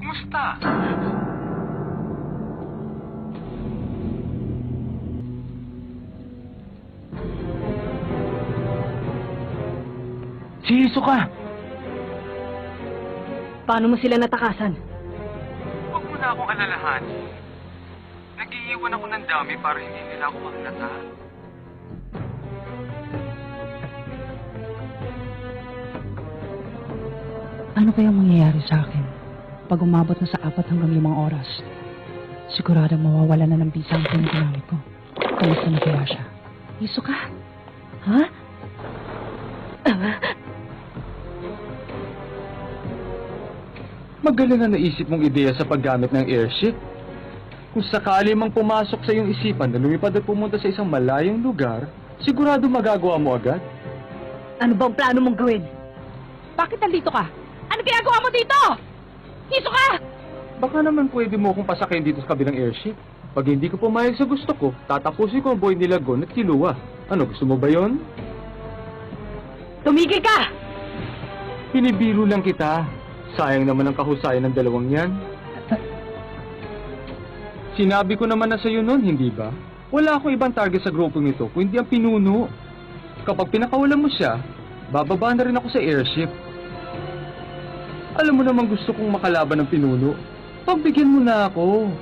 Kumusta? Siso ka! Paano mo sila natakasan? Huwag mo na akong alalahanin. Nag-iiwan ako ng dami para hindi nila ako mahalata. Ano kayang mangyayari sa akin pag umabot na sa 4 hanggang 5 oras? Siguradong mawawala na ng bisa ang pinagamit ko. Kamusta na kaya siya? Iso ka? Ha? Magaling na naisip mong ideya sa paggamit ng airship. Kung sakali mang pumasok sa iyong isipan na lumipad at pumunta sa isang malayong lugar, sigurado magagawa mo agad. Ano bang plano mong gawin? Bakit nandito ka? Ano ginagawa mo dito? Hiso ka! Baka naman pwede mo akong pasakayin dito sa kabilang airship. Pag hindi ko pumayag sa gusto ko, tatapusin ko ang buhay nila Gon at Kilua. Ano, gusto mo ba yon? Tumigil ka! Pinibiro lang kita. Sayang naman ang kahusayan ng dalawang yan. Sinabi ko naman na sa'yo noon, hindi ba? Wala akong ibang target sa grupong ito, kundi ang pinuno. Kapag pinakawalan mo siya, bababa na rin ako sa airship. Alam mo naman gusto kong makalaban ng pinuno. Pagbigyan mo na ako.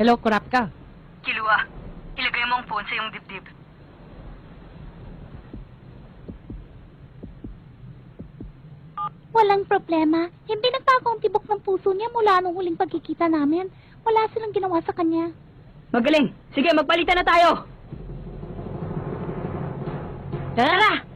Hello, Kurapka. Kilua, ilagay mo ang phone sa iyong dibdib. Walang problema. Hindi nagbago ang tibok ng puso niya mula nung huling pagkikita namin. Wala silang ginawa sa kanya. Magaling! Sige, magpalitan na tayo! Tara!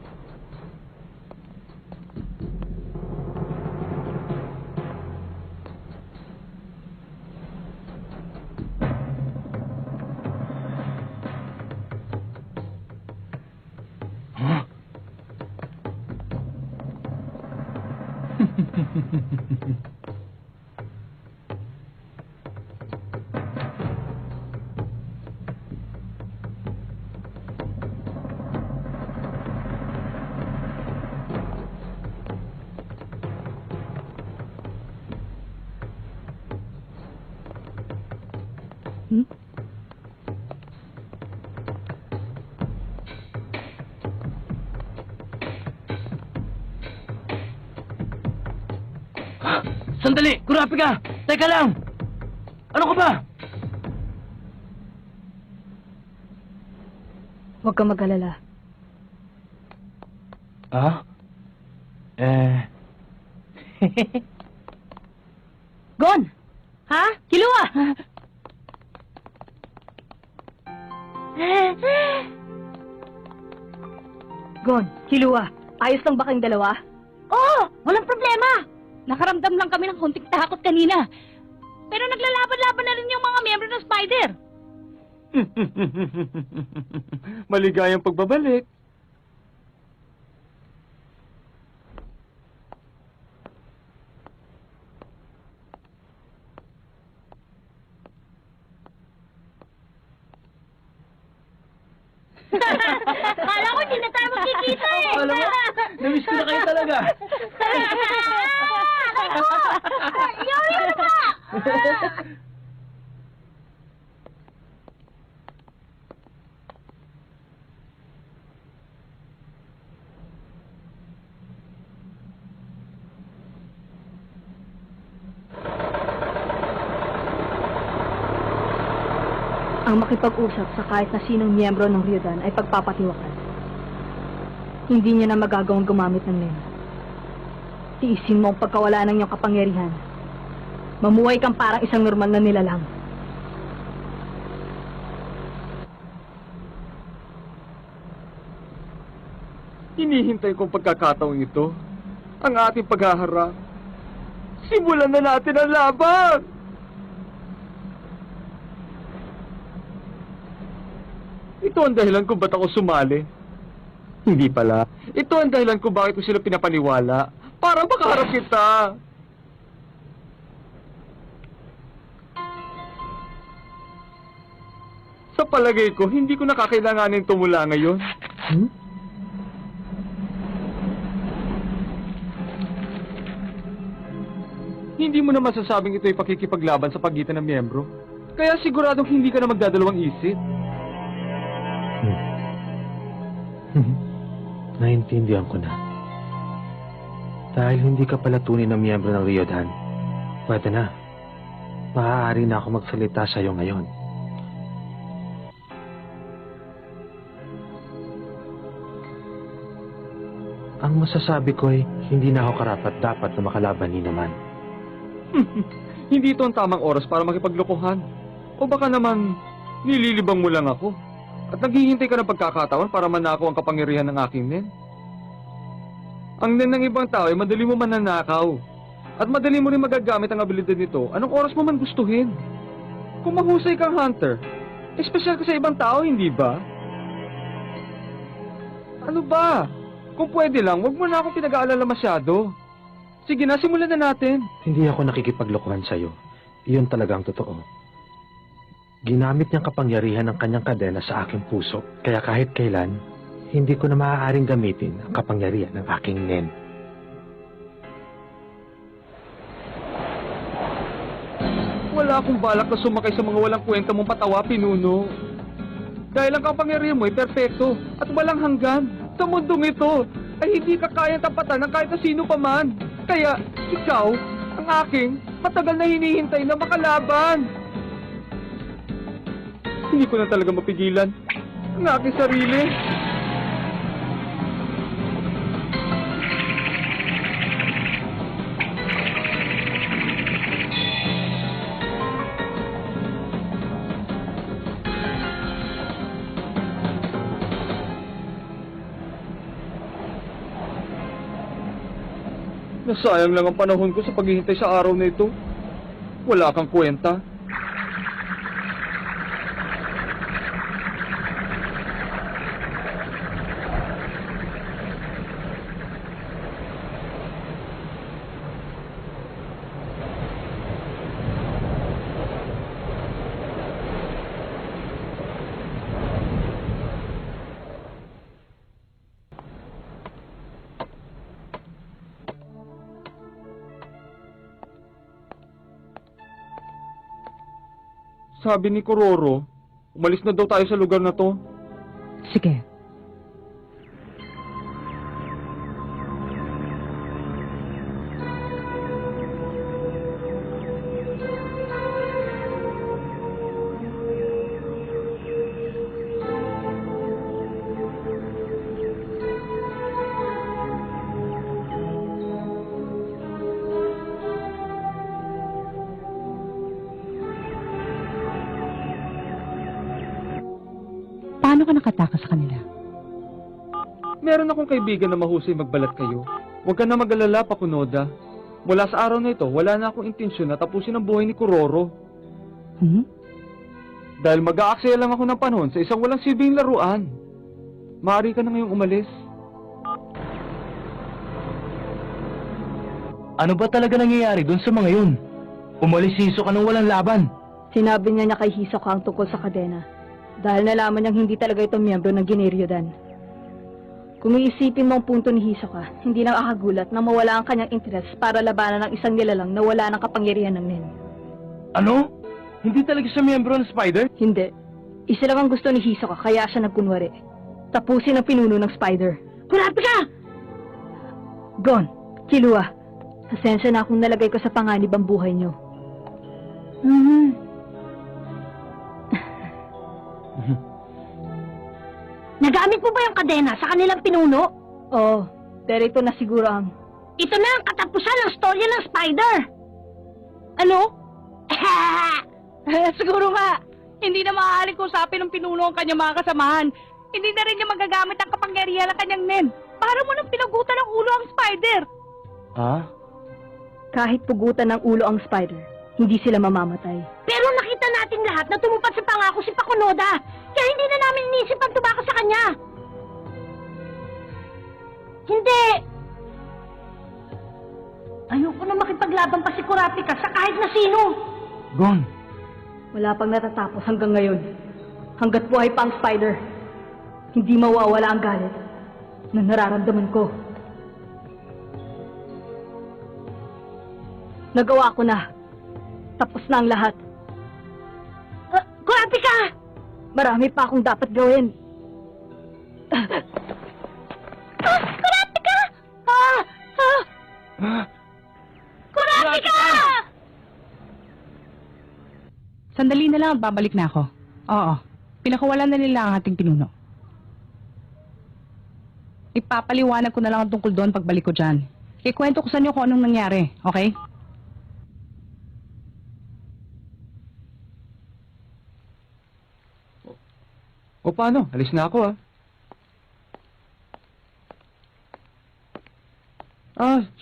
Sandali! Kurapika! Teka lang! Ano ka ba? Huwag kang mag-alala. Ah? Gon! Ha? Kilua! Gon, Kilua, ayos lang ba kayong dalawa? Oo! Walang problema! Nakaramdam lang kami ng konting takot kanina. Pero naglalaban-laban na rin yung mga miyembro ng Spider. Maligayang pagbabalik. Kala ko hindi na tayo magkikita eh. Alam mo, namiss ko na kayo talaga. Yoyo na ba? Ang makipag-usap sa kahit na sinong miyembro ng Ryodan ay pagpapatiwakas. Hindi niya na magagawang gumamit ng Nen. Tiisin mo ang pagkawala ng iyong kapangyarihan. Mamuhay kang parang isang normal na nilalang. Hinihintay kong pagkakataong ito. Ang ating paghaharap. Simulan na natin ang laban! Ito ang dahilan kung ba't ako sumali. Hindi pala. Ito ang dahilan kung bakit ko sila pinapaniwala. Para makaharap kita. Sa palagay ko, hindi ko nakakailanganin tumula ngayon. Hindi mo na masasabing ito'y pakikipaglaban sa pagitan ng miyembro. Kaya siguradong hindi ka na magdadalawang isip. Naintindihan ko na. Dahil hindi ka pala tunay na miyembro ng Ryodan, pwede na. Maaari na ako magsalita sa iyo ngayon. Ang masasabi ko ay hindi na ako karapat-dapat na makalaban ni naman. Hindi ito ang tamang oras para makipaglokohan. O baka naman, nililibang mo lang ako. At naghihintay ka ng pagkakataon para manakaw ang kapangyarihan ng aking nen. Ang nen ng ibang tao ay madali mo mananakaw. At madali mo rin magagamit ang abilidad nito anong oras mo man gustuhin. Kung mahusay kang hunter, espesyal ka sa ibang tao, hindi ba? Ano ba? Kung pwede lang, wag mo na akong pinag-aalala masyado. Sige na, simulan na natin. Hindi ako nakikipaglokohan sa iyo. Iyon talaga ang totoo. Ginamit niyang kapangyarihan ng kanyang kadena sa aking puso. Kaya kahit kailan, hindi ko na maaaring gamitin ang kapangyarihan ng aking nen. Wala akong balak na sumakay sa mga walang kwenta mong patawa, Pinuno. Dahil ang kapangyarihan mo ay perpekto at walang hanggan. Sa mundong ito ay hindi ka kayang tapatan ng kahit na sino pa man. Kaya ikaw, ang aking matagal na hinihintay na makalaban. Hindi ko na talaga mapigilan ang aking sarili. Nasayang lang ang panahon ko sa paghihintay sa araw na ito. Wala kang kwenta. Sabi ni Kuroro, umalis na daw tayo sa lugar na to. Sige. Paano ka nakatakas sa kanila? Meron akong kaibigan na mahusay magbalat kayo. Huwag ka na mag-alala, Pakunoda. Mula sa araw na ito, wala na akong intensyon na tapusin ang buhay ni Kuroro. Dahil mag-aaksaya lang ako ng panahon sa isang walang silbing laruan. Maaari ka na ngayong umalis. Ano ba talaga nangyayari doon sa mga yun? Umalis si Hisoka nang walang laban. Sinabi niya kay Hisoka ang tungkol sa kadena. Dahil nalaman niyang hindi talaga ito miyembro ng Giniryodan. Kung iisipin mo ang punto ni Hisoka, hindi nakakagulat na mawala ang kanyang interes para labanan ng isang nilalang na wala ng kapangyarihan ng Nen. Ano? Hindi talaga siya miyembro ng Spider? Hindi. Isa lang ang gusto ni Hisoka kaya siya nagkunwari. Tapusin ang pinuno ng Spider. Kurapika ka! Gon, Killua, pasensya na akong nalagay ko sa panganib ang buhay niyo. Nagamit mo ba yung kadena sa kanilang pinuno? Oo, pero ito na siguro ang... Ito na ang katapusan ng storya ng Spider! Ano? Siguro nga, hindi na maaaring kusapin ng pinuno ang kanyang mga kasamahan. Hindi na rin niya magagamit ang kapangyarihan ng kanyang nen. Para mo nang pinagutan ng ulo ang Spider. Ah? Kahit pugutan ng ulo ang Spider, hindi sila mamamatay. Pero nakita natin lahat na tumupad sa pangako si Pakunoda. Kaya hindi na namin inisip ang tumakas sa kanya. Hindi! Ayoko na makipaglaban pa si Kurapika sa kahit na sino. Gon, Wala pang natatapos hanggang ngayon. Hanggat buhay pa ang Spider, hindi mawawala ang galit na nararamdaman ko. Nagawa ko na. Tapos na ang lahat. Kurapika! Marami pa akong dapat gawin. Kurapika! Kurapika! Sandali na lang at babalik na ako. Oo, pinakawalan na nila ang ating pinuno. Ipapaliwanag ko na lang ang tungkol doon pagbalik ko dyan. Ikwento ko sa inyo kung anong nangyari, okay? O paano? Alis na ako, ah.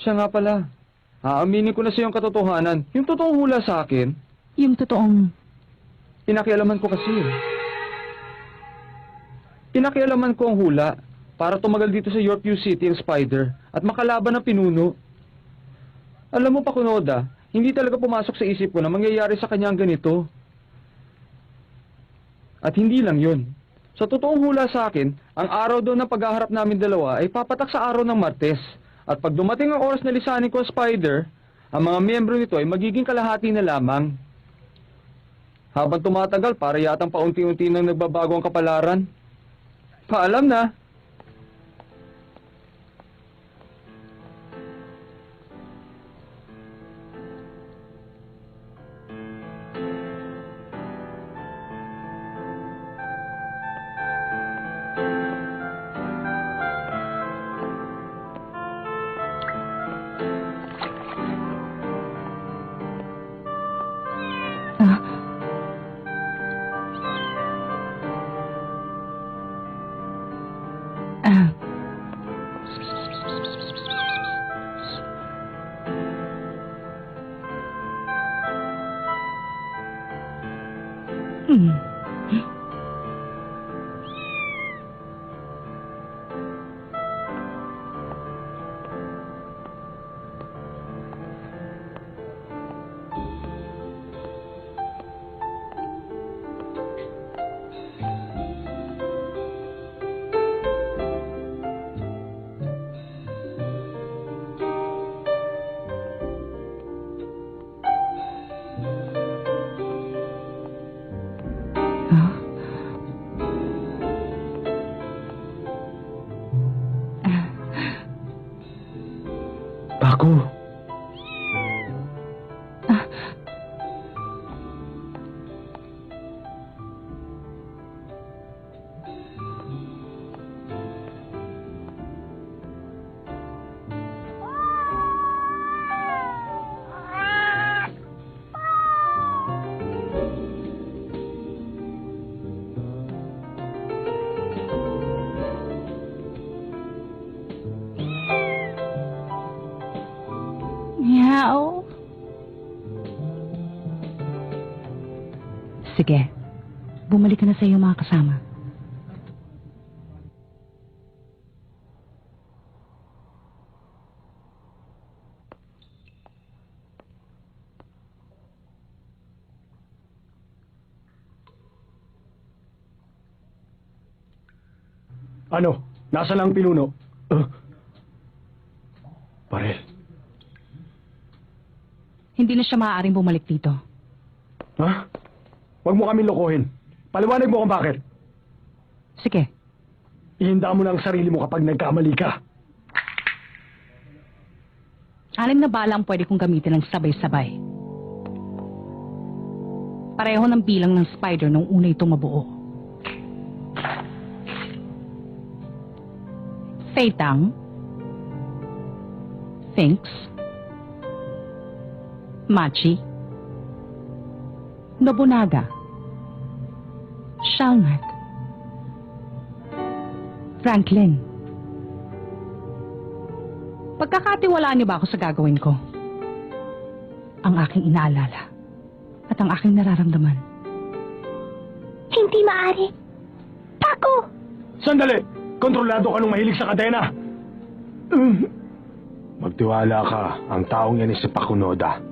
Siya nga pala. Aaminin ko na sa iyong katotohanan. Yung totoong hula sa akin, Yung totoong... pinakialaman ko kasi. Pinakialaman ko ang hula para tumagal dito sa Yorkview City ang Spider at makalaban ng pinuno. Alam mo, Pakunoda, hindi talaga pumasok sa isip ko na mangyayari sa kanya ang ganito. At hindi lang yun. Sa totoong hula sa akin, ang araw daw ng paghaharap namin dalawa ay papatak sa araw ng Martes. At pag dumating ang oras na lisanin ko ang Spider, ang mga miyembro nito ay magiging kalahati na lamang. Habang tumatagal, para yatang paunti-unti nang nagbabago ang kapalaran. Paalam na. Paku, Meow. Sige, bumalik ka na sa iyong mga kasama. Ano? Nasa lang pinuno? Pare. Hindi na siya maaaring bumalik dito. Ha? Huwag mo kami lokohin. Paliwanag mo kung bakit. Sige, Ihinda mo na ang sarili mo kapag nagkamali ka. 6 na bala ang pwede kong gamitin ng sabay-sabay. Pareho ng bilang ng spider nung una itong mabuo. Feitang, Finks, Machi, Nobunaga, Shalnak, Franklin. Pagkakatiwalaan niyo ba ako sa gagawin ko? Ang aking inaalala at ang aking nararamdaman. Hindi maaari. Tago! Sandali! Kontrolado ka nung mahilig sa kadena! Magtiwala ka, ang taong yan ay si Pakunoda.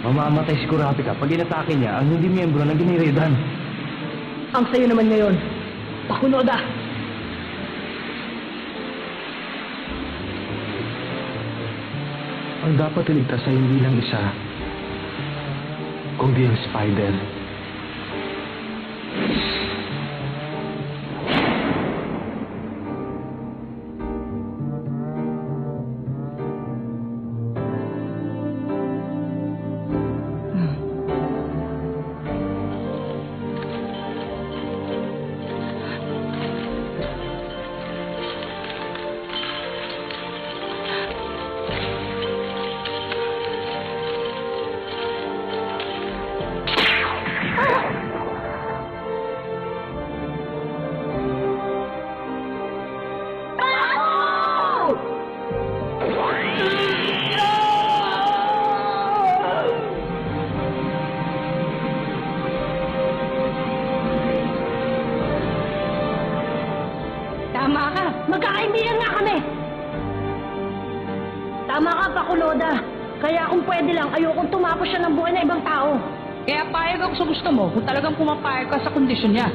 Mamamatay si Kurapika pag inatake niya ang hindi miyembro ng Giniridan. Ang sayo naman ngayon, Pakunoda. Ang dapat iligtas ay hindi lang isa, kundi ang spider. Tama ka. Magkakaibigan nga kami. Tama ka, Pakunoda. Kaya kung pwede lang, ayokong tumapos siya ng buhay ng ibang tao. Kaya payag ako sa gusto mo kung talagang pumapayag ka sa kondisyon niya.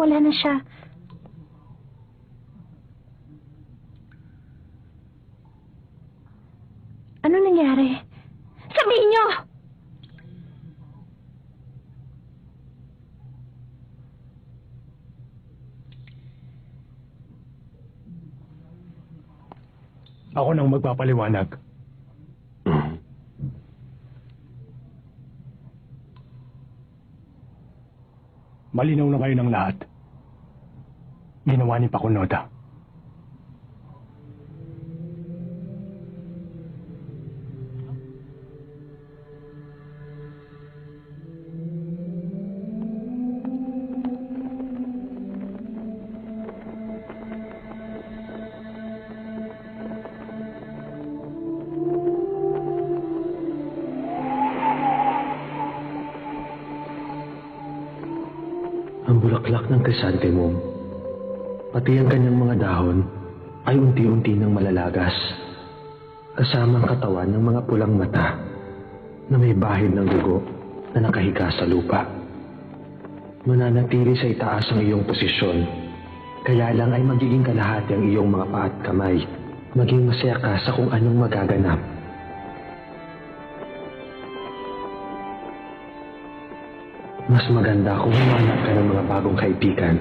Wala na siya. Ano nangyari? Sabihin niyo! Ako nang magpapaliwanag. Malinaw na kayo ng lahat. Ginawa ni Pakunoda. Ang bulaklak ng chrysanthemum, pati ang kanyang mga dahon, ay unti-unti nang malalagas. Kasama ang katawan ng mga pulang mata na may bahid ng dugo na nakahiga sa lupa. Mananatili sa itaas ang iyong posisyon, kaya lang ay magiging kalahati ang iyong mga paa at kamay. Maging masaya ka sa kung anong magaganap. Mas maganda kung humanap ka ng mga bagong kaibigan